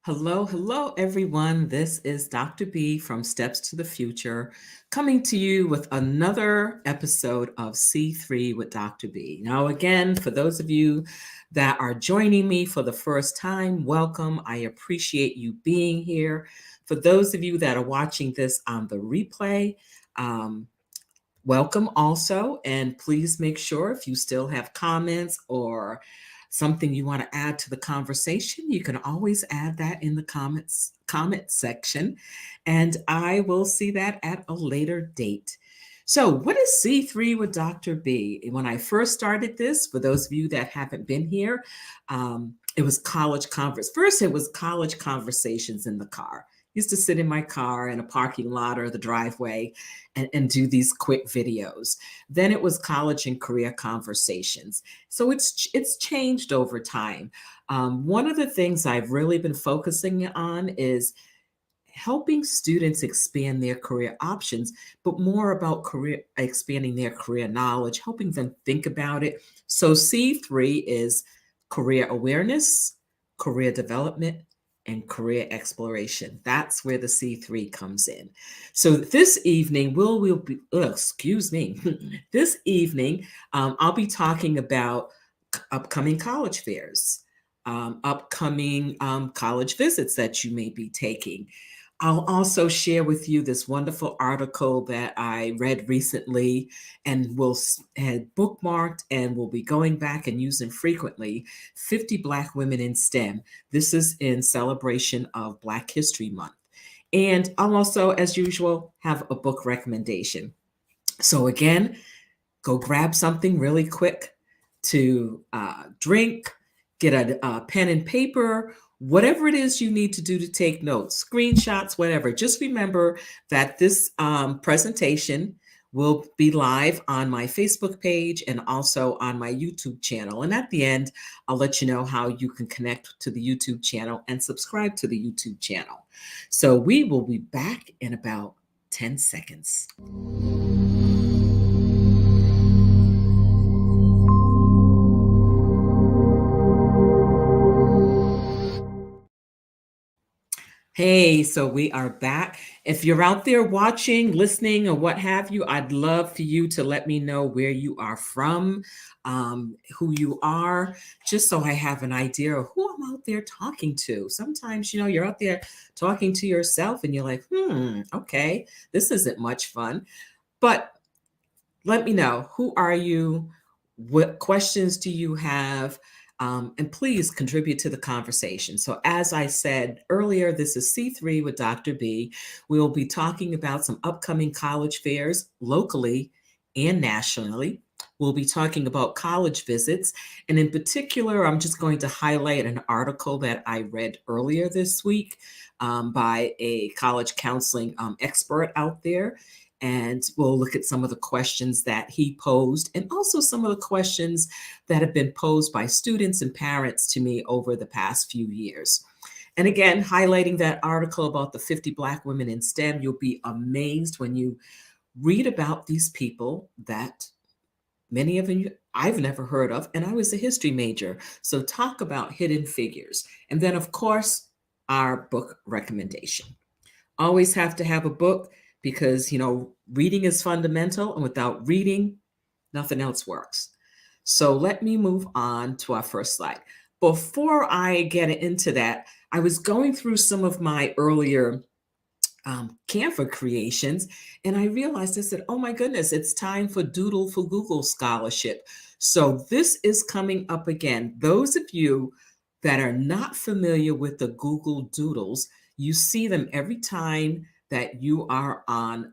Hello, hello, everyone. This is Dr. B from Steps to the Future coming to you with another episode of C3 with Dr. B. Now, again, for those of you that are joining me for the first time, welcome. I appreciate you being here. For those of you that are watching this on the replay, um, welcome also. And please make sure if you still have comments or something you want to add to the conversation, you can always add that in the comment section, and I will see that at a later date. So, what is C3 with Dr. B? When I first started this, for those of you that haven't been here, it was college converse. First, it was college conversations in the car. Used to sit in my car in a parking lot or the driveway and do these quick videos. Then it was college and career conversations. So it's changed over time. One of the things I've really been focusing on is helping students expand their career options, but more about career expanding their career knowledge, helping them think about it. So C3 is career awareness, career development, and career exploration. That's where the C3 comes in. So this evening, we'll be, excuse me, this evening, I'll be talking about upcoming college fairs, upcoming college visits that you may be taking. I'll also share with you this wonderful article that I read recently and had bookmarked and will be going back and using frequently. 50 Black Women in STEM. This is in celebration of Black History Month. And I'll also, as usual, have a book recommendation. So again, go grab something really quick to drink, get a pen and paper, whatever it is you need to do to take notes, screenshots, whatever. Just remember that this presentation will be live on my Facebook page and also on my YouTube channel. And at the end, I'll let you know how you can connect to the YouTube channel and subscribe to the YouTube channel. So we will be back in about 10 seconds. Hey, so we are back. If you're out there watching, listening, or what have you, I'd love for you to let me know where you are from, who you are, just so I have an idea of who I'm out there talking to. Sometimes, you're out there talking to yourself and you're like, okay, this isn't much fun. But let me know, who are you? What questions do you have? And please contribute to the conversation. So, as I said earlier, this is C3 with Dr. B. We will be talking about some upcoming college fairs locally and nationally. We'll be talking about college visits. And in particular, I'm just going to highlight an article that I read earlier this week by a college counseling expert out there. And we'll look at some of the questions that he posed and also some of the questions that have been posed by students and parents to me over the past few years. And again, highlighting that article about the 50 Black women in STEM, you'll be amazed when you read about these people that many of you I've never heard of, and I was a history major. So talk about hidden figures. And then, of course, our book recommendation. Always have to have a book because, reading is fundamental, and without reading, nothing else works. So let me move on to our first slide. Before I get into that, I was going through some of my earlier Canva creations, and I realized, I said, oh my goodness, it's time for Doodle for Google Scholarship. So this is coming up again. Those of you that are not familiar with the Google Doodles, you see them every time that you are on,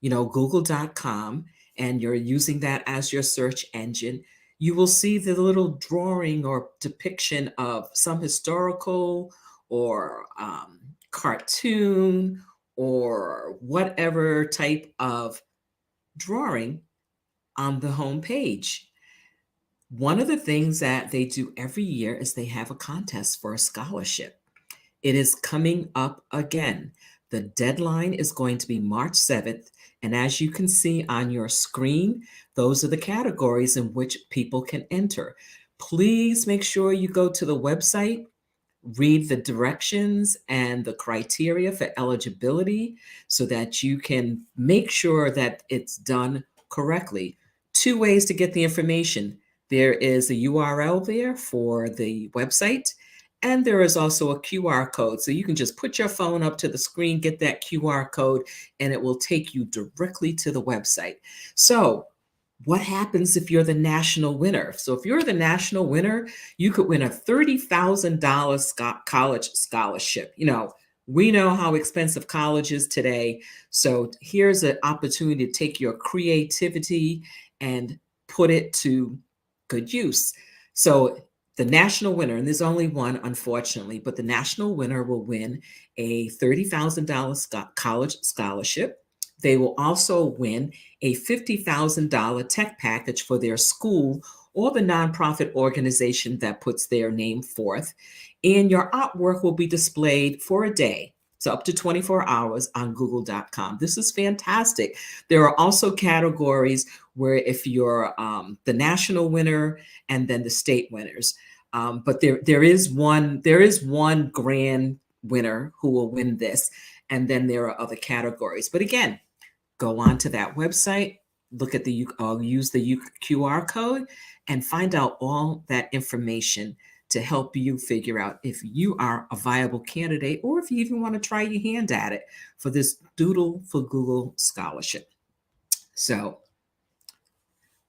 google.com, and you're using that as your search engine. You will see the little drawing or depiction of some historical or cartoon or whatever type of drawing on the home page. One of the things that they do every year is they have a contest for a scholarship. It is coming up again. The deadline is going to be March 7th. And as you can see on your screen, those are the categories in which people can enter. Please make sure you go to the website, read the directions and the criteria for eligibility so that you can make sure that it's done correctly. Two ways to get the information. There is a URL there for the website, and there is also a QR code. So you can just put your phone up to the screen, get that QR code, and it will take you directly to the website. So what happens if you're the national winner? So if you're the national winner, you could win a $30,000 college scholarship. We know how expensive college is today. So here's an opportunity to take your creativity and put it to good use. So the national winner, and there's only one, unfortunately, but the national winner will win a $30,000 college scholarship. They will also win a $50,000 tech package for their school or the nonprofit organization that puts their name forth. And your artwork will be displayed for a day, so up to 24 hours on google.com. This is fantastic. There are also categories where if you're the national winner and then the state winners. But there is one grand winner who will win this. And then there are other categories. But again, go on to that website, look at use the QR code, and find out all that information to help you figure out if you are a viable candidate or if you even want to try your hand at it for this Doodle for Google scholarship. So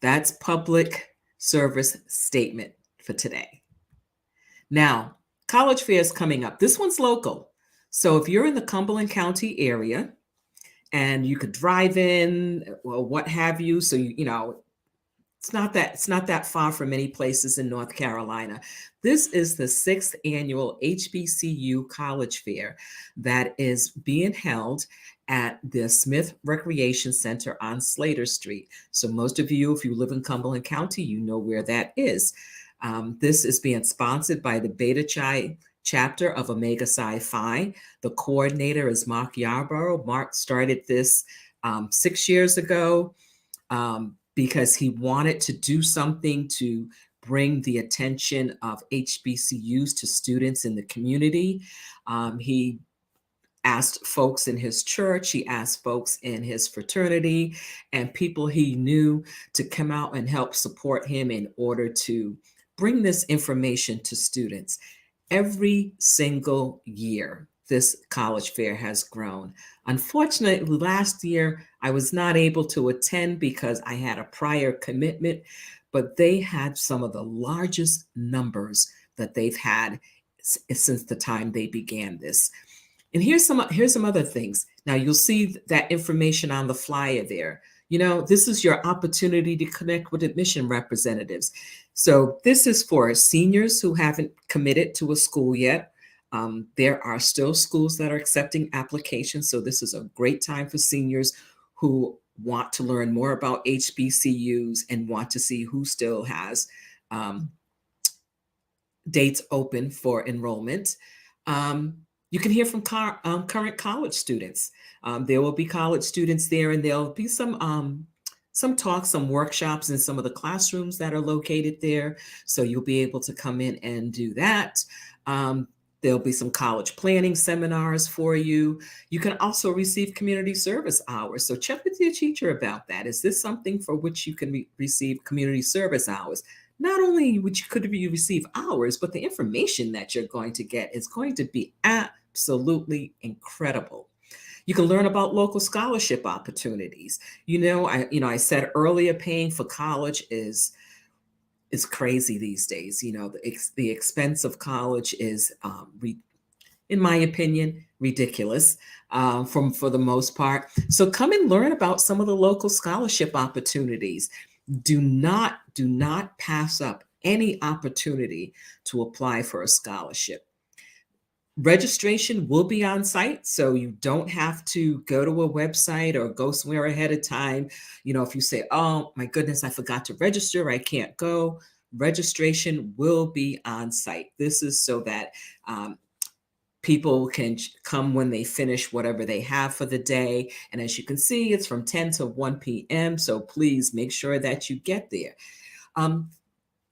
that's public service statement for today. Now, college fair is coming up. This one's local. So if you're in the Cumberland County area, and you could drive in or what have you. So, it's not that far from many places in North Carolina. This is the 6th annual HBCU College Fair that is being held at the Smith Recreation Center on Slater Street. So most of you, if you live in Cumberland County, you know where that is. This is being sponsored by the Beta Chi chapter of Omega Psi Phi. The coordinator is Mark Yarborough. Mark started this 6 years ago because he wanted to do something to bring the attention of HBCUs to students in the community. He asked folks in his church, he asked folks in his fraternity, and people he knew to come out and help support him in order to bring this information to students. Every single year, this college fair has grown. Unfortunately, last year, I was not able to attend because I had a prior commitment, but they had some of the largest numbers that they've had since the time they began this. And here's some other things. Now, you'll see that information on the flyer there. This is your opportunity to connect with admission representatives. So this is for seniors who haven't committed to a school yet. There are still schools that are accepting applications. So this is a great time for seniors who want to learn more about HBCUs and want to see who still has dates open for enrollment. You can hear from current college students. There will be college students there, and there'll be some talks, some workshops in some of the classrooms that are located there. So you'll be able to come in and do that. There'll be some college planning seminars for you. You can also receive community service hours. So check with your teacher about that. Is this something for which you can receive community service hours? Not only could you receive hours, but the information that you're going to get is going to be absolutely incredible. You can learn about local scholarship opportunities. I said earlier, paying for college is crazy these days. The expense of college is, in my opinion, ridiculous for the most part. So come and learn about some of the local scholarship opportunities. Do not pass up any opportunity to apply for a scholarship. Registration will be on site, so you don't have to go to a website or go somewhere ahead of time. If you say, oh my goodness, I forgot to register, I can't go, registration will be on site. This is so that people can come when they finish whatever they have for the day. And as you can see, it's from 10 to 1 p.m. So please make sure that you get there.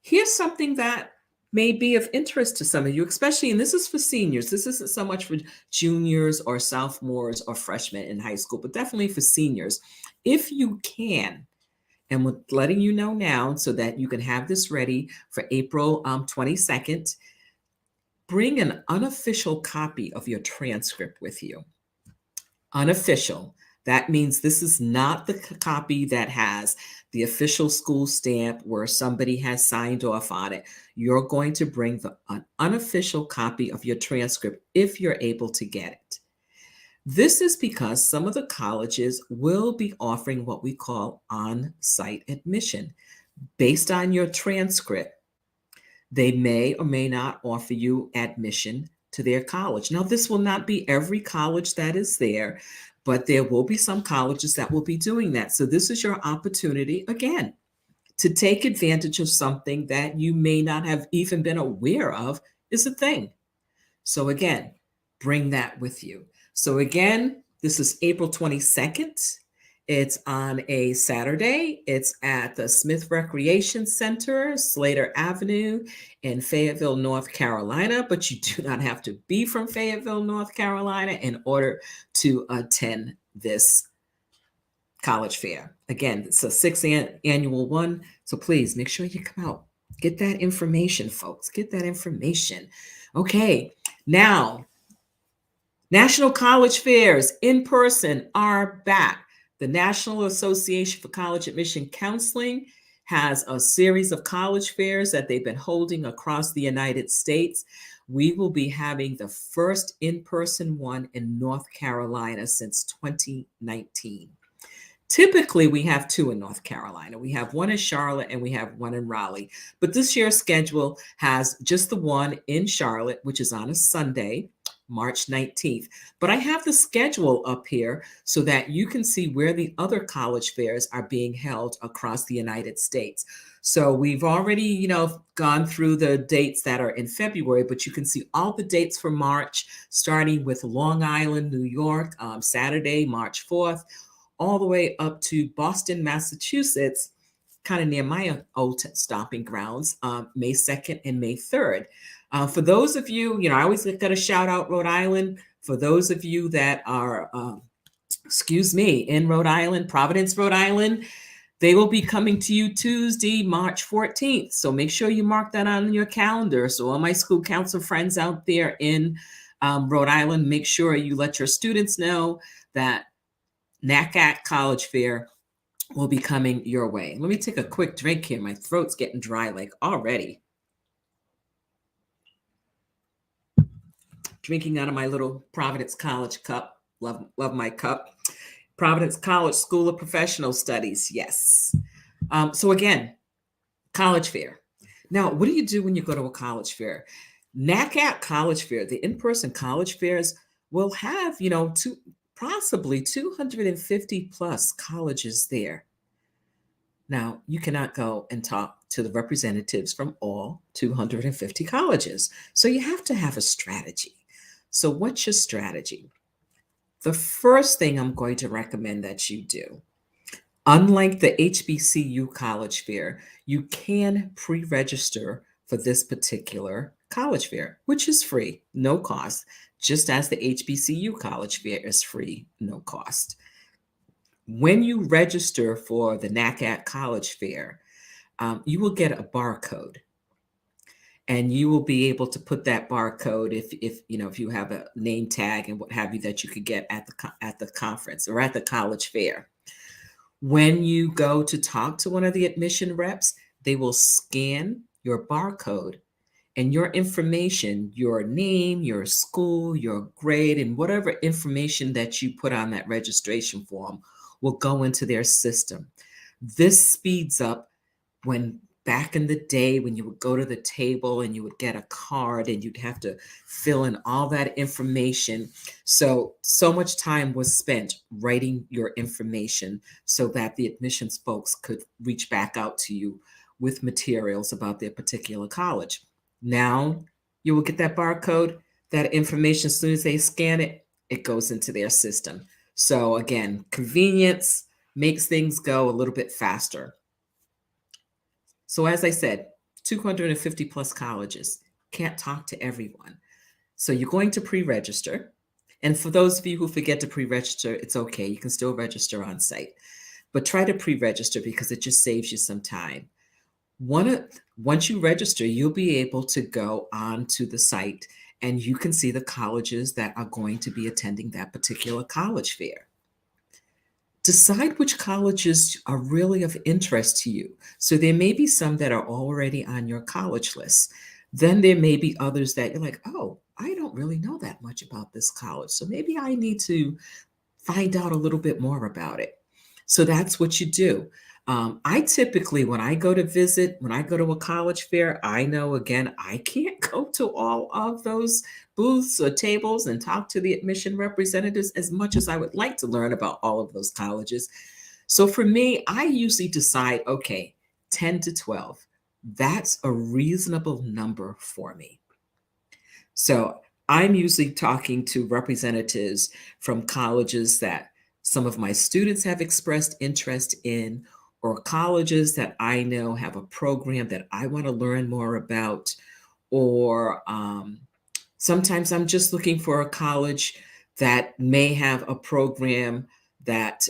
Here's something that may be of interest to some of you, especially, and this is for seniors. This isn't so much for juniors or sophomores or freshmen in high school, but definitely for seniors. If you can, and we're letting you know now so that you can have this ready for April 22nd, bring an unofficial copy of your transcript with you. Unofficial. That means this is not the copy that has the official school stamp where somebody has signed off on it. You're going to bring an unofficial copy of your transcript if you're able to get it. This is because some of the colleges will be offering what we call on-site admission. Based on your transcript, they may or may not offer you admission to their college. Now, this will not be every college that is there, but there will be some colleges that will be doing that. So this is your opportunity, again, to take advantage of something that you may not have even been aware of is a thing. So again, bring that with you. So again, this is April 22nd. It's on a Saturday. It's at the Smith Recreation Center, Slater Avenue in Fayetteville, North Carolina. But you do not have to be from Fayetteville, North Carolina in order to attend this college fair. Again, it's a sixth annual one. So please make sure you come out. Get that information, folks. Get that information. Okay, now, National College Fairs in person are back. The National Association for College Admission Counseling has a series of college fairs that they've been holding across the United States. We will be having the first in-person one in North Carolina since 2019. Typically, we have two in North Carolina. We have one in Charlotte and we have one in Raleigh. But this year's schedule has just the one in Charlotte, which is on a Sunday, March 19th. But I have the schedule up here so that you can see where the other college fairs are being held across the United States. So we've already, gone through the dates that are in February, but you can see all the dates for March, starting with Long Island, New York, Saturday, March 4th, all the way up to Boston, Massachusetts, kind of near my old stomping grounds, May 2nd and May 3rd. For those of you, I always got to shout out Rhode Island. For those of you that are, in Rhode Island, Providence, Rhode Island, they will be coming to you Tuesday, March 14th. So make sure you mark that on your calendar. So all my school council friends out there in Rhode Island, make sure you let your students know that NACAC College Fair will be coming your way. Let me take a quick drink here. My throat's getting dry like already. Drinking out of my little Providence College cup. Love my cup. Providence College School of Professional Studies. Yes. So again, college fair. Now, what do you do when you go to a college fair? NACAC College Fair, the in-person college fairs will have, possibly 250 plus colleges there. Now, you cannot go and talk to the representatives from all 250 colleges. So you have to have a strategy. So what's your strategy? The first thing I'm going to recommend that you do, unlike the HBCU College Fair, you can pre-register for this particular college fair, which is free, no cost, just as the HBCU College Fair is free, no cost. When you register for the NACAC College Fair, you will get a barcode. And you will be able to put that barcode if you have a name tag and what have you that you could get at the conference or at the college fair. When you go to talk to one of the admission reps, they will scan your barcode and your information, your name, your school, your grade, and whatever information that you put on that registration form will go into their system. This speeds up when back in the day when you would go to the table and you would get a card and you'd have to fill in all that information. So much time was spent writing your information so that the admissions folks could reach back out to you with materials about their particular college. Now you will get that barcode, that information, as soon as they scan it, it goes into their system. So again, convenience makes things go a little bit faster. So as I said, 250 plus colleges. Can't talk to everyone. So you're going to pre-register. And for those of you who forget to pre-register, it's okay. You can still register on site. But try to pre-register because it just saves you some time. Once you register, you'll be able to go onto the site and you can see the colleges that are going to be attending that particular college fair. Decide which colleges are really of interest to you. So there may be some that are already on your college list. Then there may be others that you're like, oh, I don't really know that much about this college. So maybe I need to find out a little bit more about it. So that's what you do. I typically, when I go to visit, when I go to a college fair, I know again, I can't go to all of those booths or tables and talk to the admission representatives as much as I would like to learn about all of those colleges. So for me, I usually decide, okay, 10 to 12. That's a reasonable number for me. So I'm usually talking to representatives from colleges that some of my students have expressed interest in, or colleges that I know have a program that I want to learn more about, or sometimes I'm just looking for a college that may have a program that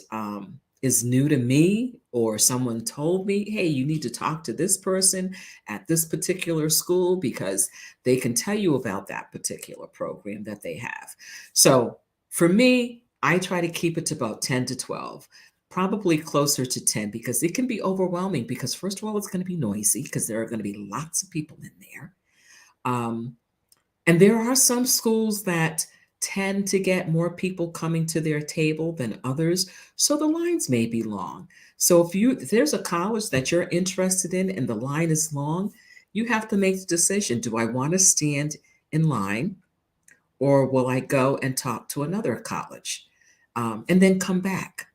is new to me, or someone told me, hey, you need to talk to this person at this particular school because they can tell you about that particular program that they have. So for me, I try to keep it to about 10 to 12, probably closer to 10 because it can be overwhelming because, first of all, it's going to be noisy because there are going to be lots of people in there. Um, and there are some schools that tend to get more people coming to their table than others, so the lines may be long. So if there's a college that you're interested in and the line is long, you have to make the decision, do I want to stand in line or will I go and talk to another college? And then come back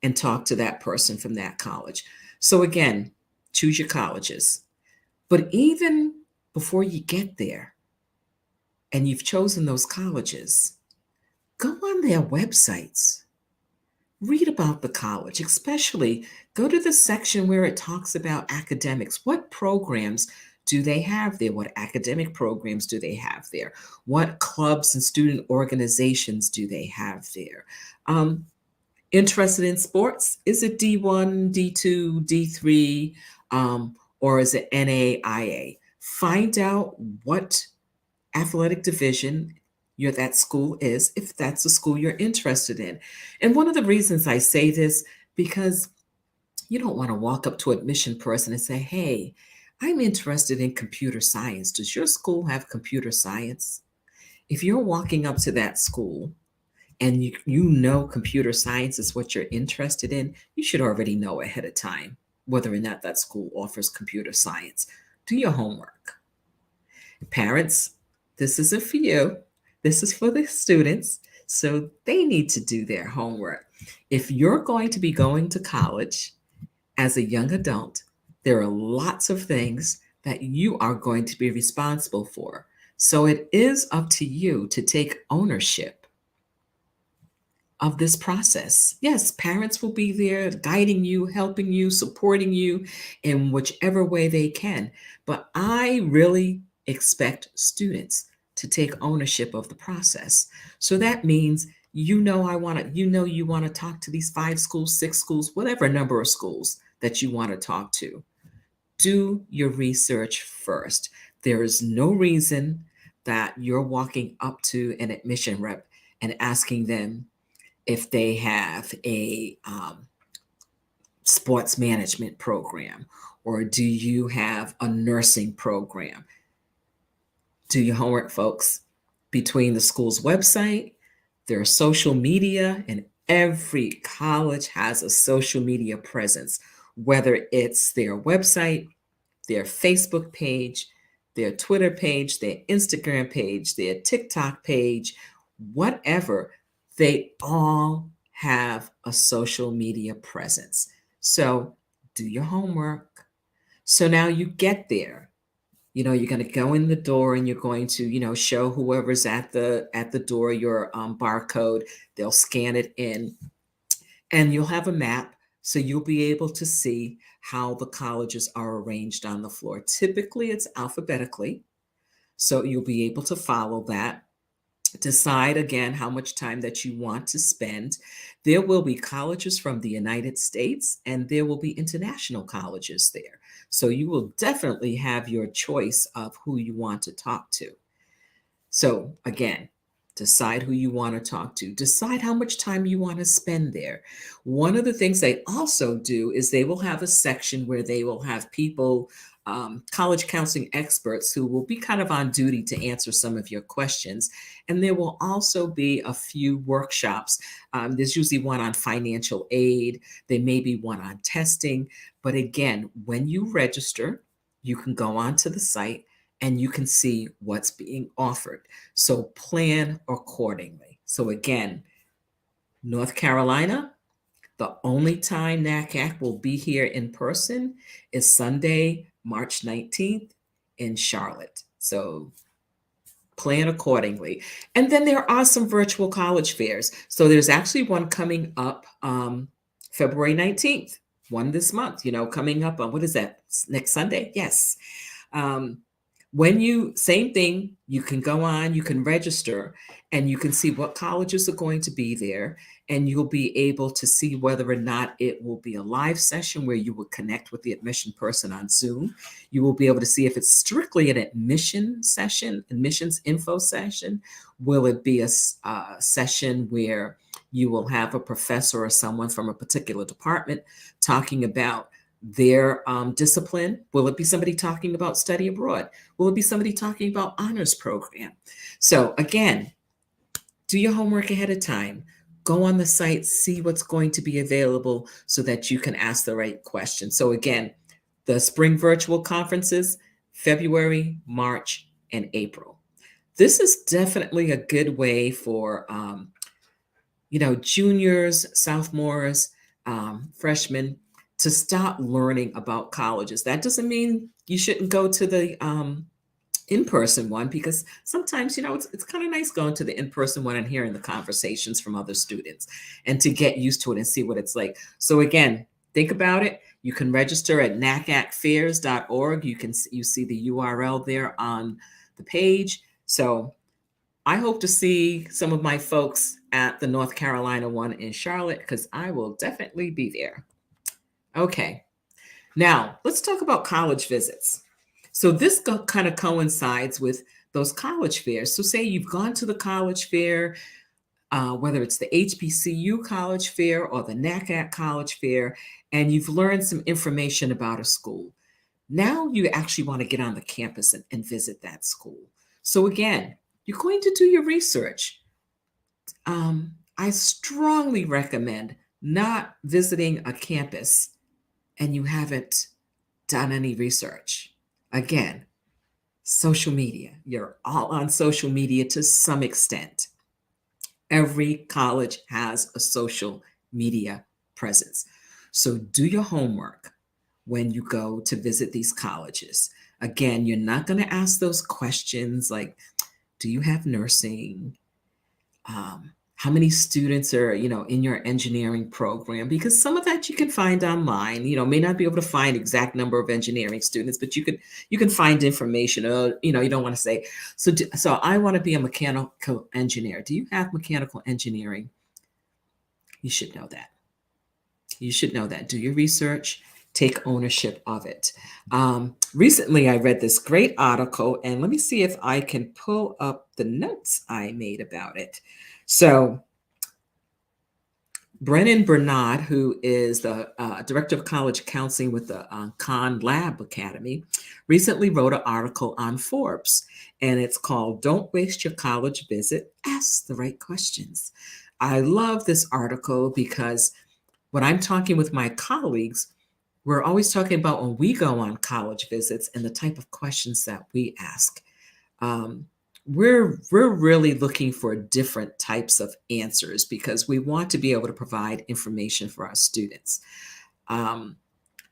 and talk to that person from that college. So again, choose your colleges. But even before you get there, and you've chosen those colleges, go on their websites. Read about the college, especially go to the section where it talks about academics. What programs do they have there? What academic programs do they have there? What clubs and student organizations do they have there? Interested in sports? Is it D1, D2, D3, or is it NAIA? Find out what athletic division that school is, if that's a school you're interested in. And one of the reasons I say this, because you don't want to walk up to an admission person and say, hey, I'm interested in computer science. Does your school have computer science? If you're walking up to that school and you know computer science is what you're interested in, you should already know ahead of time whether or not that school offers computer science. Do your homework. Parents, this isn't for you. This is for the students. So they need to do their homework. If you're going to be going to college as a young adult, there are lots of things that you are going to be responsible for. So it is up to you to take ownership of this process. Yes, parents will be there guiding you, helping you, supporting you in whichever way they can. But I really expect students to take ownership of the process. So that means you want to talk to these 5 schools, 6 schools, whatever number of schools that you want to talk to. Do your research first. There is no reason that you're walking up to an admission rep and asking them if they have a sports management program, or do you have a nursing program? Do your homework, folks. Between the school's website, their social media, and every college has a social media presence, whether it's their website, their Facebook page, their Twitter page, their Instagram page, their TikTok page, whatever, they all have a social media presence. So do your homework. So now you get there. You're going to go in the door and you're going to, show whoever's at the door your barcode. They'll scan it in and you'll have a map So you'll be able to see how the colleges are arranged on the floor. Typically, it's alphabetically, so you'll be able to follow that. Decide again how much time that you want to spend. There will be colleges from the United States and there will be international colleges there. So you will definitely have your choice of who you want to talk to. So again, decide who you want to talk to. Decide how much time you want to spend there. One of the things they also do is they will have a section where they will have people, college counseling experts, who will be kind of on duty to answer some of your questions. And there will also be a few workshops. There's usually one on financial aid, there may be one on testing. But again, when you register, you can go onto the site and you can see what's being offered. So plan accordingly. So again, North Carolina, the only time NACAC will be here in person is Sunday, March 19th in Charlotte. So plan accordingly. And then there are some virtual college fairs. So there's actually one coming up February 19th, one this month, coming up on, what is that, next Sunday? Yes. When same thing, you can go on, you can register, and you can see what colleges are going to be there, and you'll be able to see whether or not it will be a live session where you will connect with the admission person on Zoom. You will be able to see if it's strictly an admission session, admissions info session. Will it be a session where you will have a professor or someone from a particular department talking about their discipline? Will it be somebody talking about study abroad? Will it be somebody talking about honors program? So again, do your homework ahead of time. Go on the site, see what's going to be available so that you can ask the right questions. So again, the spring virtual conferences, February, March, and April. This is definitely a good way for juniors, sophomores, freshmen, to start learning about colleges. That doesn't mean you shouldn't go to the in-person one, because sometimes, it's kind of nice going to the in-person one and hearing the conversations from other students and to get used to it and see what it's like. So again, think about it. You can register at nacacfairs.org. You see the URL there on the page. So I hope to see some of my folks at the North Carolina one in Charlotte, because I will definitely be there. Okay, now let's talk about college visits. So this kind of coincides with those college fairs. So say you've gone to the college fair, whether it's the HBCU college fair or the NACAC college fair, and you've learned some information about a school. Now you actually want to get on the campus and visit that school. So again, you're going to do your research. I strongly recommend not visiting a campus and you haven't done any research. Again, social media. You're all on social media to some extent. Every college has a social media presence. So do your homework when you go to visit these colleges. Again, you're not going to ask those questions like, do you have nursing? How many students are, in your engineering program? Because some of that you can find online. May not be able to find exact number of engineering students, but you can find information. You don't want to say, so I want to be a mechanical engineer. Do you have mechanical engineering? You should know that. You should know that. Do your research. Take ownership of it. Recently, I read this great article, and let me see if I can pull up the notes I made about it. So Brennan Bernard, who is the director of college counseling with the Khan Lab Academy, recently wrote an article on Forbes, and it's called "Don't Waste Your College Visit, Ask the Right Questions." I love this article because when I'm talking with my colleagues, we're always talking about when we go on college visits and the type of questions that we ask. We're really looking for different types of answers because we want to be able to provide information for our students.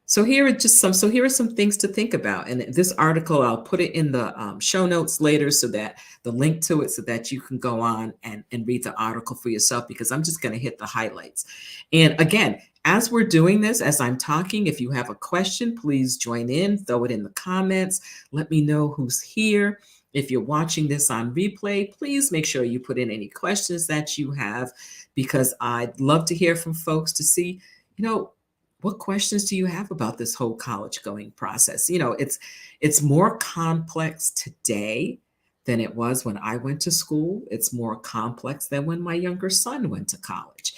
So here are some things to think about. And this article, I'll put it in the show notes later, so that the link to it, so that you can go on and read the article for yourself, because I'm just going to hit the highlights. And again, As we're doing this, as I'm talking, if you have a question, please join in, throw it in the comments. Let me know who's here. If you're watching this on replay, please make sure you put in any questions that you have, because I'd love to hear from folks to see, you know, what questions do you have about this whole college going process? It's more complex today than it was when I went to school. It's more complex than when my younger son went to college.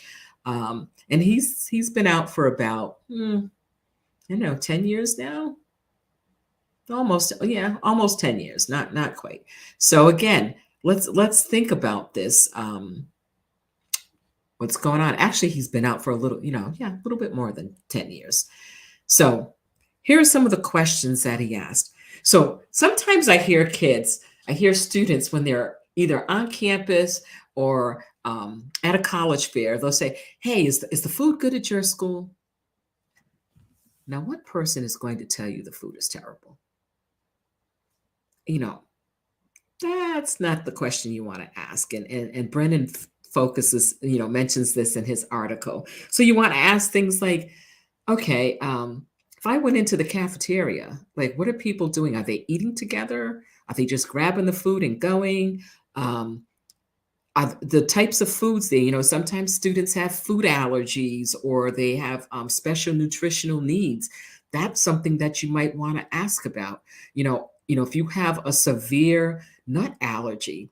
And he's been out for about 10 years now. Almost, yeah, almost 10 years, not quite. So again, let's think about this. What's going on? Actually, he's been out for a little, a little bit more than 10 years. So here are some of the questions that he asked. So sometimes I hear students when they're either on campus or at a college fair, they'll say, "Hey, is the food good at your school?" Now, what person is going to tell you the food is terrible? You know, that's not the question you want to ask. And Brennan focuses, mentions this in his article. So you want to ask things like, okay, if I went into the cafeteria, like, what are people doing? Are they eating together? Are they just grabbing the food and going? Are the types of foods there? Sometimes students have food allergies or they have special nutritional needs. That's something that you might want to ask about. If you have a severe nut allergy,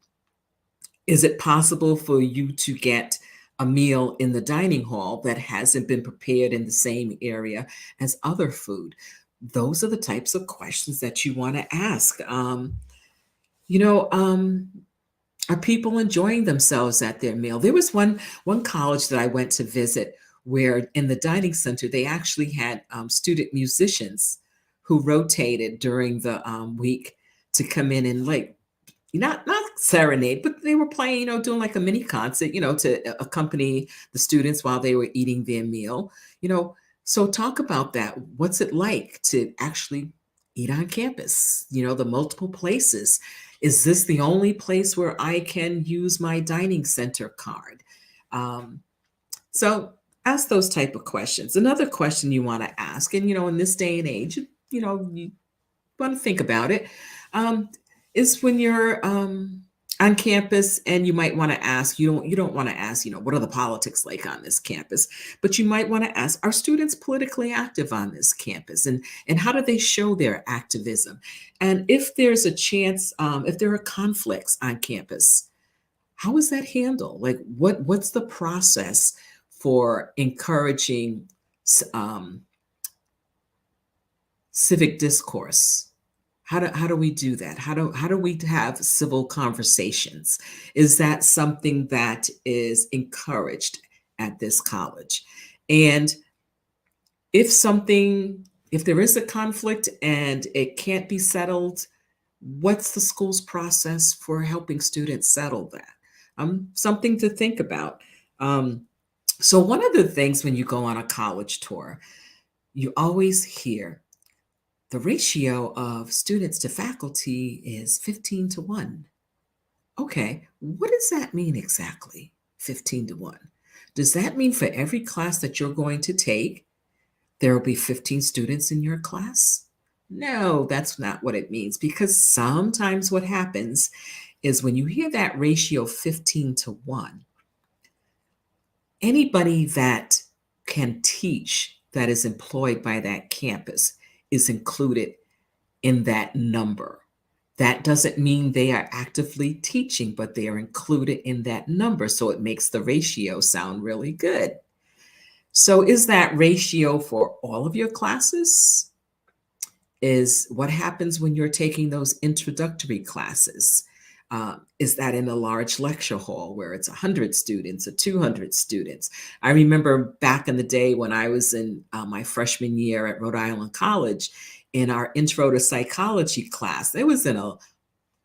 is it possible for you to get a meal in the dining hall that hasn't been prepared in the same area as other food? Those are the types of questions that you want to ask. You know, are people enjoying themselves at their meal? There was one college that I went to visit where in the dining center they actually had student musicians who rotated during the week to come in and, like, not serenade, but they were playing, doing like a mini concert, to accompany the students while they were eating their meal. So talk about that. What's it like to actually eat on campus? The multiple places. Is this the only place where I can use my dining center card? So ask those type of questions. Another question you want to ask, and in this day and age, you want to think about it, is when you're on campus, and you might want to ask, you don't want to ask, what are the politics like on this campus, but you might want to ask, are students politically active on this campus, and how do they show their activism? And if there's a chance, if there are conflicts on campus, how is that handled? Like, what's the process for encouraging civic discourse? How do we do that? How do we have civil conversations? Is that something that is encouraged at this college? And if there is a conflict and it can't be settled, what's the school's process for helping students settle that? Something to think about. So one of the things when you go on a college tour, you always hear the ratio of students to faculty is 15-1. Okay, what does that mean exactly, 15-1? Does that mean for every class that you're going to take, there will be 15 students in your class? No, that's not what it means, because sometimes what happens is when you hear that ratio 15-1, anybody that can teach that is employed by that campus is included in that number. That doesn't mean they are actively teaching, but they are included in that number. So it makes the ratio sound really good. So is that ratio for all of your classes? Is what happens when you're taking those introductory classes? Is that in a large lecture hall where it's 100 students or 200 students? I remember back in the day when I was in my freshman year at Rhode Island College, in our intro to psychology class, it was in an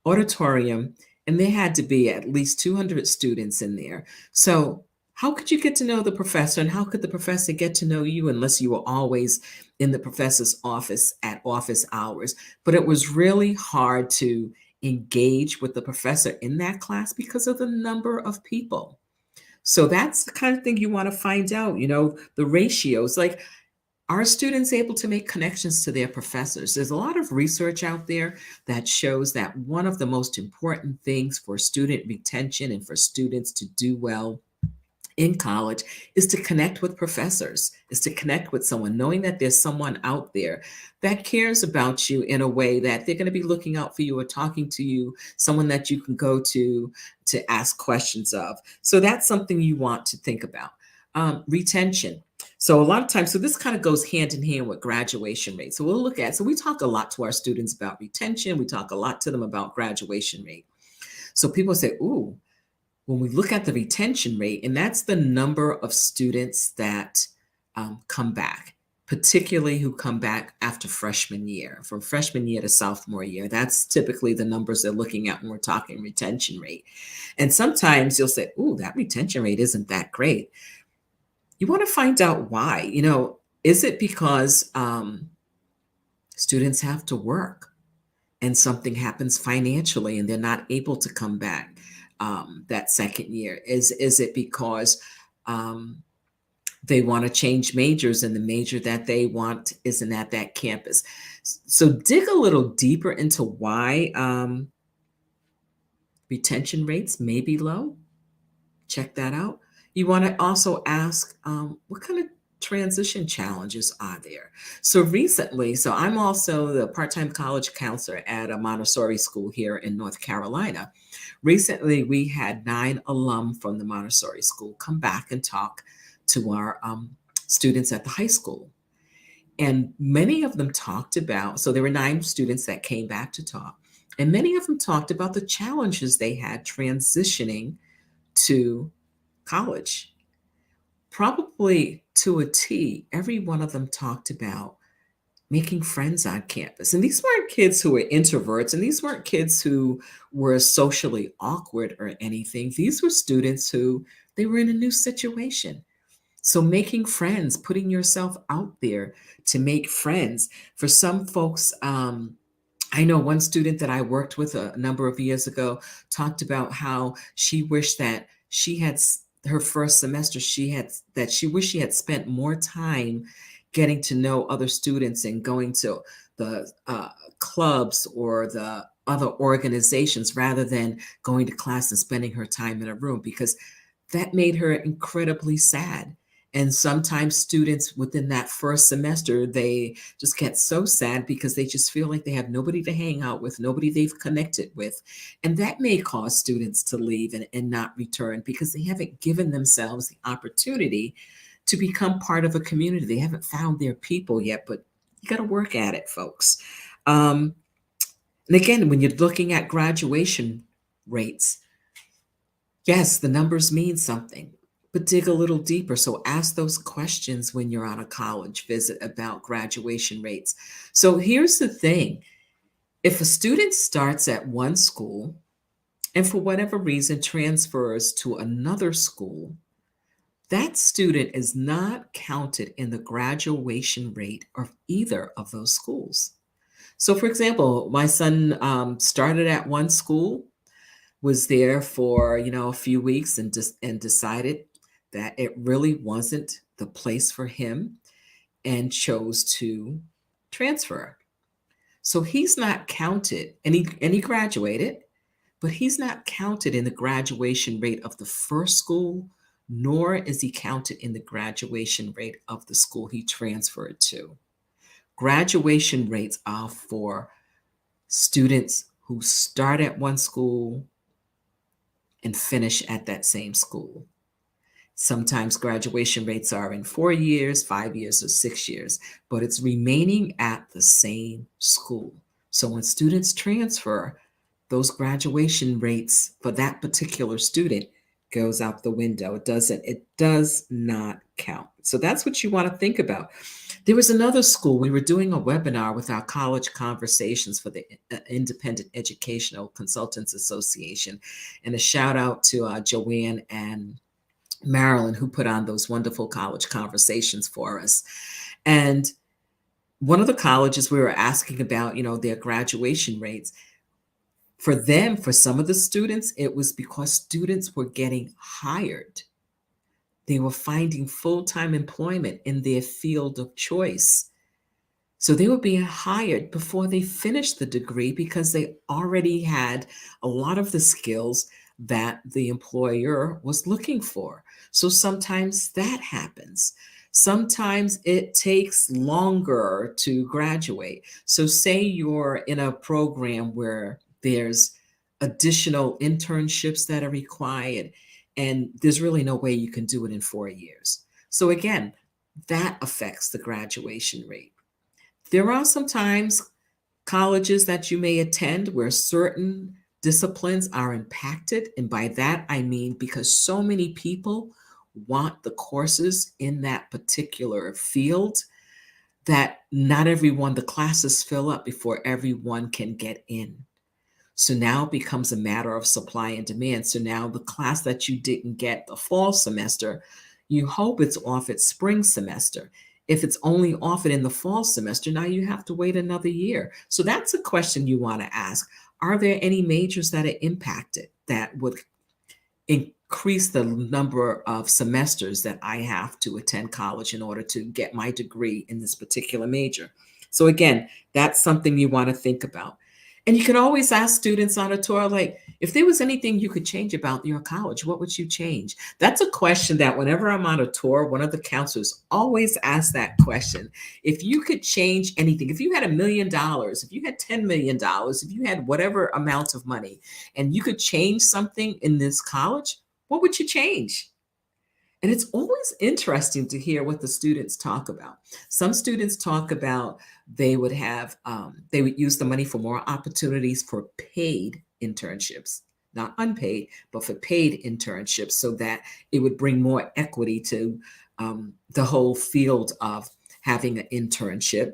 auditorium, and there had to be at least 200 students in there. So how could you get to know the professor, and how could the professor get to know you unless you were always in the professor's office at office hours? But it was really hard to engage with the professor in that class because of the number of people. So that's the kind of thing you want to find out, the ratios. Like, are students able to make connections to their professors? There's a lot of research out there that shows that one of the most important things for student retention and for students to do well in college is to connect with professors, is to connect with someone, knowing that there's someone out there that cares about you in a way that they're going to be looking out for you or talking to you, someone that you can go to ask questions of. So that's something you want to think about. Retention. So a lot of times, so this kind of goes hand in hand with graduation rate. So we'll look at, so we talk a lot to our students about retention. We talk a lot to them about graduation rate. So people say, ooh, when we look at the retention rate, and that's the number of students that come back, particularly who come back after freshman year, from freshman year to sophomore year. That's typically the numbers they're looking at when we're talking retention rate. And sometimes you'll say, ooh, that retention rate isn't that great. You want to find out why. Is it because students have to work and something happens financially and they're not able to come back that second year? Is it because they want to change majors and the major that they want isn't at that campus? So dig a little deeper into why retention rates may be low. Check that out. You want to also ask what kind of transition challenges are there? So recently, so I'm also the part-time college counselor at a Montessori school here in North Carolina. Recently, we had 9 alum from the Montessori school come back and talk to our students at the high school. And many of them talked about, so there were 9 students that came back to talk, and many of them talked about the challenges they had transitioning to college. Probably to a T, every one of them talked about making friends on campus. And these weren't kids who were introverts, and these weren't kids who were socially awkward or anything. These were students who they were in a new situation. So making friends, putting yourself out there to make friends. For some folks, I know one student that I worked with a number of years ago talked about how she wished that she had her first semester, she wished she had spent more time getting to know other students and going to the clubs or the other organizations rather than going to class and spending her time in a room, because that made her incredibly sad. And sometimes students within that first semester, they just get so sad because they just feel like they have nobody to hang out with, nobody they've connected with. And that may cause students to leave and not return because they haven't given themselves the opportunity to become part of a community. They haven't found their people yet, but you got to work at it, folks. And again, when you're looking at graduation rates, yes, the numbers mean something, but dig a little deeper. So ask those questions when you're on a college visit about graduation rates. So here's the thing. If a student starts at one school and for whatever reason transfers to another school, that student is not counted in the graduation rate of either of those schools. So, for example, my son started at one school, was there for a few weeks, and decided that it really wasn't the place for him and chose to transfer. So he's not counted, and he graduated, but he's not counted in the graduation rate of the first school, nor is he counted in the graduation rate of the school he transferred to. Graduation rates are for students who start at one school and finish at that same school. Sometimes graduation rates are in 4 years, 5 years, or 6 years, but it's remaining at the same school. So when students transfer, those graduation rates for that particular student goes out the window. It does not count. So that's what you want to think about. There was another school. We were doing a webinar with our college conversations for the Independent Educational Consultants Association. And a shout out to Joanne and Marilyn, who put on those wonderful college conversations for us. And one of the colleges we were asking about, their graduation rates. For them, for some of the students, it was because students were getting hired They were finding full-time employment in their field of choice. So they were being hired before they finished the degree because they already had a lot of the skills that the employer was looking for. So sometimes that happens. Sometimes it takes longer to graduate. So, say you're in a program where there's additional internships that are required, and there's really no way you can do it in 4 years. So, again, that affects the graduation rate. There are sometimes colleges that you may attend where certain disciplines are impacted. And by that, I mean because so many people want the courses in that particular field that not everyone, the classes fill up before everyone can get in. So now it becomes a matter of supply and demand. So now the class that you didn't get the fall semester, you hope it's offered spring semester. If it's only offered in the fall semester, now you have to wait another year. So that's a question you want to ask. Are there any majors that are impacted that would increase the number of semesters that I have to attend college in order to get my degree in this particular major? So again, that's something you want to think about. And you can always ask students on a tour, like, if there was anything you could change about your college, what would you change? That's a question that whenever I'm on a tour, one of the counselors always asks that question. If you could change anything, if you had $1 million, if you had $10 million, if you had whatever amount of money, and you could change something in this college, what would you change? And it's always interesting to hear what the students talk about. Some students talk about they would use the money for more opportunities for paid internships, not unpaid, but for paid internships, so that it would bring more equity to the whole field of having an internship.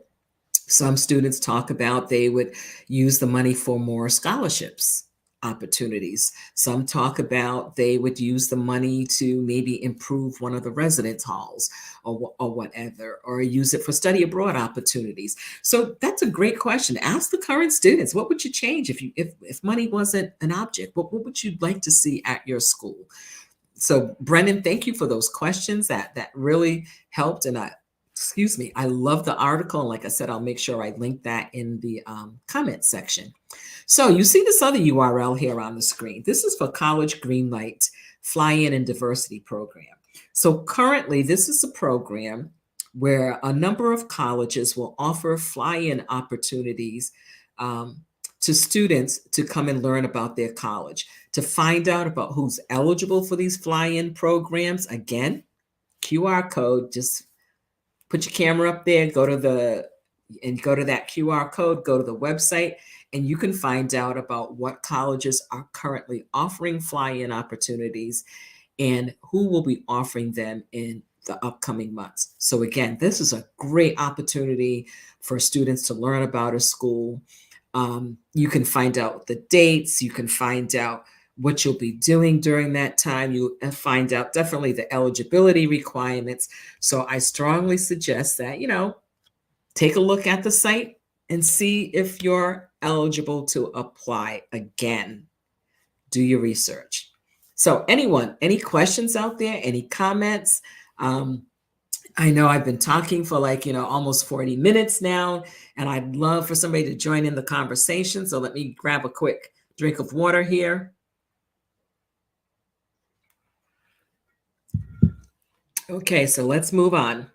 Some students talk about they would use the money for more scholarships opportunities. Some talk about they would use the money to maybe improve one of the residence halls or whatever, or use it for study abroad opportunities. So that's a great question. Ask the current students, what would you change if money wasn't an object? What would you like to see at your school? So Brendan, thank you for those questions. That really helped. And excuse me, I love the article. And like I said, I'll make sure I link that in the comment section. So you see this other URL here on the screen. This is for College Greenlight Fly-In and Diversity Program. So currently, this is a program where a number of colleges will offer fly-in opportunities to students to come and learn about their college. To find out about who's eligible for these fly-in programs, again, QR code, just put your camera up there, go to that QR code, go to the website, and you can find out about what colleges are currently offering fly-in opportunities and who will be offering them in the upcoming months. So again, this is a great opportunity for students to learn about a school. You can find out the dates, you can find out what you'll be doing during that time. You find out definitely the eligibility requirements. So I strongly suggest that, take a look at the site and see if you're eligible to apply again. Do your research. So anyone, any questions out there? Any comments? I know I've been talking for almost 40 minutes now, and I'd love for somebody to join in the conversation. So let me grab a quick drink of water here. Okay, so let's move on.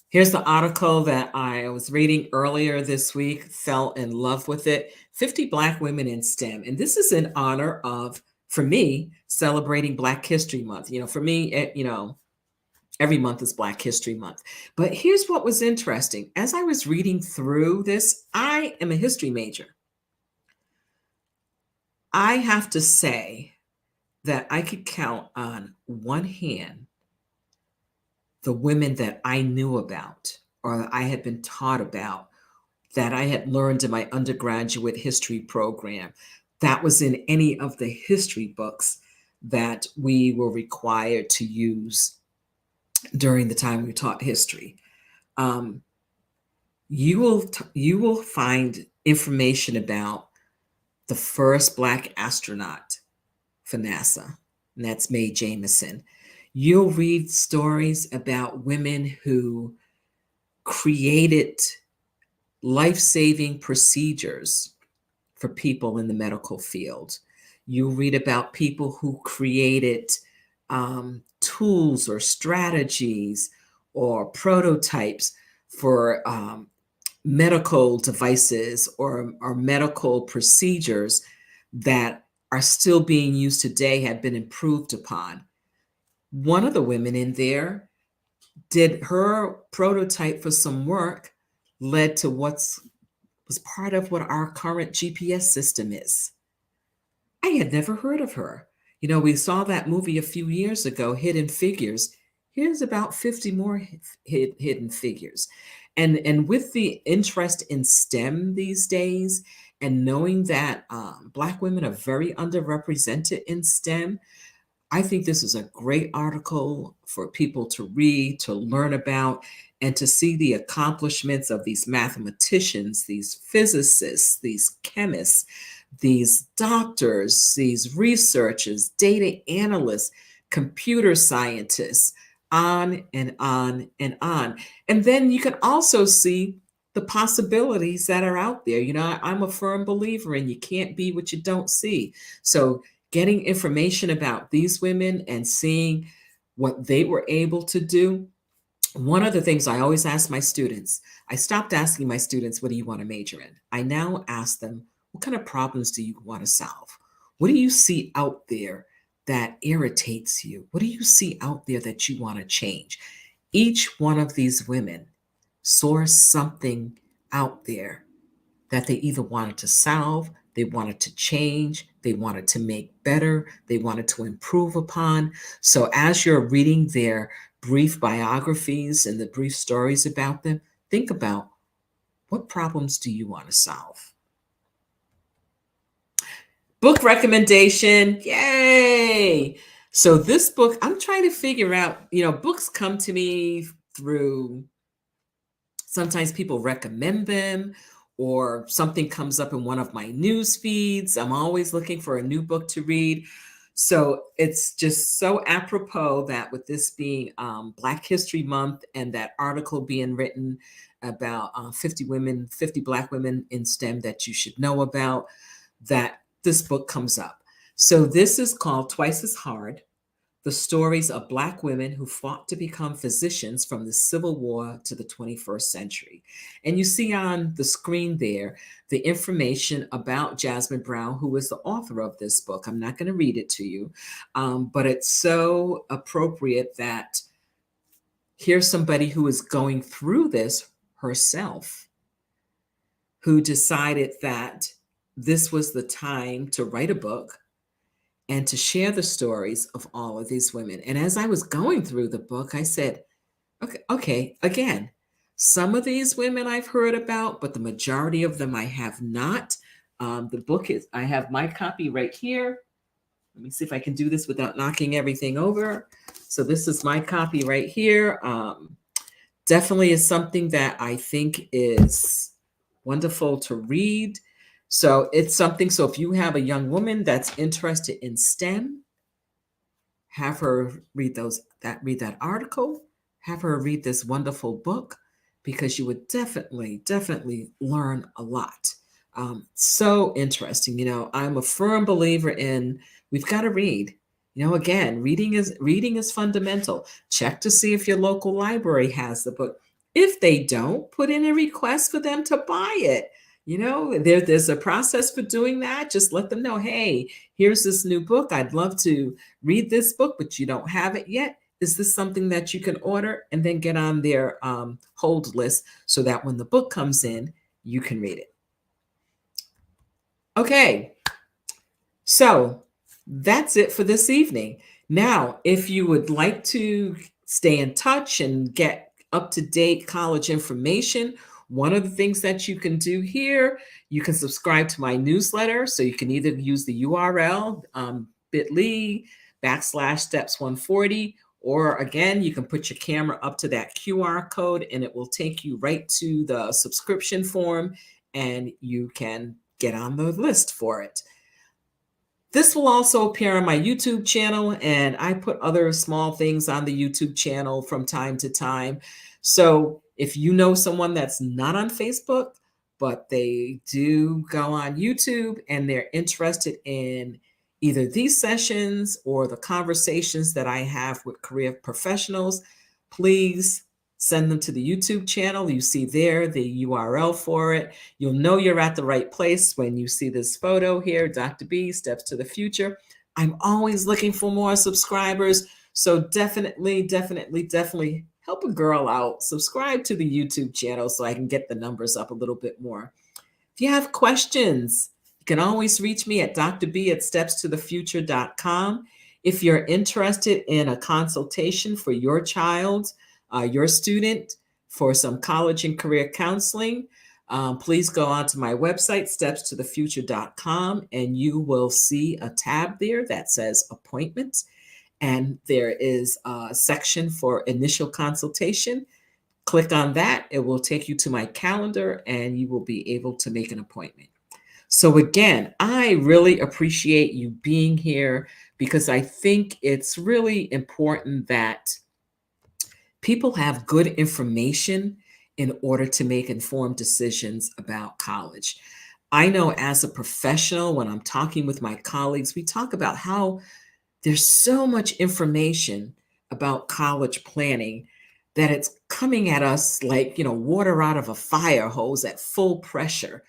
Here's the article that I was reading earlier this week, fell in love with it. 50 Black Women in STEM. And this is in honor of, for me, celebrating Black History Month. For me, every month is Black History Month. But here's what was interesting. As I was reading through this, I am a history major. I have to say that I could count on one hand the women that I knew about or I had been taught about, that I had learned in my undergraduate history program, that was in any of the history books that we were required to use during the time we taught history. You will find information about the first Black astronaut for NASA. and that's Mae Jemison. You'll read stories about women who created life-saving procedures for people in the medical field. You'll read about people who created tools or strategies or prototypes for medical devices or medical procedures that are still being used today, have been improved upon. One of the women in there did her prototype for some work, led to what's was part of what our current GPS system is. I had never heard of her. We saw that movie a few years ago, Hidden Figures. Here's about 50 more hidden figures. And with the interest in STEM these days, and knowing that Black women are very underrepresented in STEM, I think this is a great article for people to read, to learn about, and to see the accomplishments of these mathematicians, these physicists, these chemists, these doctors, these researchers, data analysts, computer scientists, on and on and on. And then you can also see the possibilities that are out there. I'm a firm believer in you can't be what you don't see. So getting information about these women and seeing what they were able to do. One of the things I always ask my students, I stopped asking my students, what do you want to major in? I now ask them, what kind of problems do you want to solve? What do you see out there that irritates you? What do you see out there that you want to change? Each one of these women saw something out there that they either wanted to solve, they wanted to change, they wanted to make better, they wanted to improve upon. So as you're reading their brief biographies and the brief stories about them, think about, what problems do you want to solve? Book recommendation, yay! So this book, I'm trying to figure out, books come to me through, sometimes people recommend them, or something comes up in one of my news feeds. I'm always looking for a new book to read. So it's just so apropos that with this being Black History Month and that article being written about 50 Black women in STEM that you should know about, that this book comes up. So this is called Twice as Hard: The Stories of Black Women Who Fought to Become Physicians from the Civil War to the 21st Century. And you see on the screen there the information about Jasmine Brown, who is the author of this book. I'm not going to read it to you, but it's so appropriate that here's somebody who is going through this herself, who decided that this was the time to write a book and to share the stories of all of these women. And as I was going through the book, I said, okay, again, some of these women I've heard about, but the majority of them I have not. The book is, I have my copy right here. Let me see if I can do this without knocking everything over. So this is my copy right here. Definitely is something that I think is wonderful to read. So it's something, so if you have a young woman that's interested in STEM, have her read that article, have her read this wonderful book, because you would definitely learn a lot. So interesting. I'm a firm believer in, we've got to read. Again, reading is fundamental. Check to see if your local library has the book. If they don't, put in a request for them to buy it. There's a process for doing that. Just let them know, hey, here's this new book. I'd love to read this book, but you don't have it yet. Is this something that you can order? And then get on their hold list so that when the book comes in, you can read it. Okay, so that's it for this evening. Now, if you would like to stay in touch and get up-to-date college information, one of the things that you can do here, you can subscribe to my newsletter. So you can either use the URL, bit.ly/steps140, or again, you can put your camera up to that QR code and it will take you right to the subscription form and you can get on the list for it. This will also appear on my YouTube channel, and I put other small things on the YouTube channel from time to time. So if you know someone that's not on Facebook, but they do go on YouTube and they're interested in either these sessions or the conversations that I have with career professionals, please send them to the YouTube channel. You see there the URL for it. You'll know you're at the right place when you see this photo here, Dr. B, Steps to the Future. I'm always looking for more subscribers. So definitely, definitely, definitely help a girl out. Subscribe to the YouTube channel so I can get the numbers up a little bit more. If you have questions, you can always reach me at drb@stepstothefuture.com. If you're interested in a consultation for your child, your student, for some college and career counseling, please go onto my website, stepstothefuture.com, and you will see a tab there that says appointments. And there is a section for initial consultation. Click on that. It will take you to my calendar and you will be able to make an appointment. So, again, I really appreciate you being here because I think it's really important that people have good information in order to make informed decisions about college. I know as a professional, when I'm talking with my colleagues, we talk about how there's so much information about college planning that it's coming at us like, water out of a fire hose at full pressure.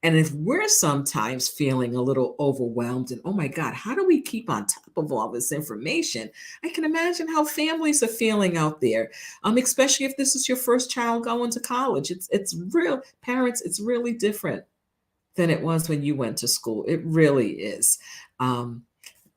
And if we're sometimes feeling a little overwhelmed and, oh my God, how do we keep on top of all this information? I can imagine how families are feeling out there, especially if this is your first child going to college. It's real, parents, it's really different than it was when you went to school. It really is.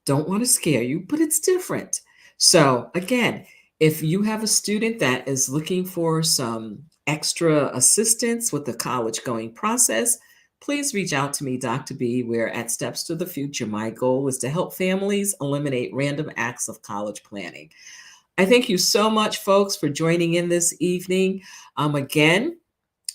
Don't want to scare you, but it's different. So, again, if you have a student that is looking for some extra assistance with the college going process, please reach out to me, Dr. B. We're at Steps to the Future. My goal is to help families eliminate random acts of college planning. I thank you so much, folks, for joining in this evening. Again,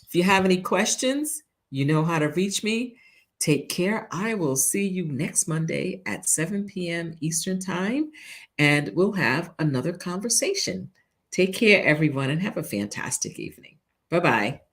if you have any questions, you know how to reach me. Take care. I will see you next Monday at 7 p.m. Eastern Time, and we'll have another conversation. Take care, everyone, and have a fantastic evening. Bye bye.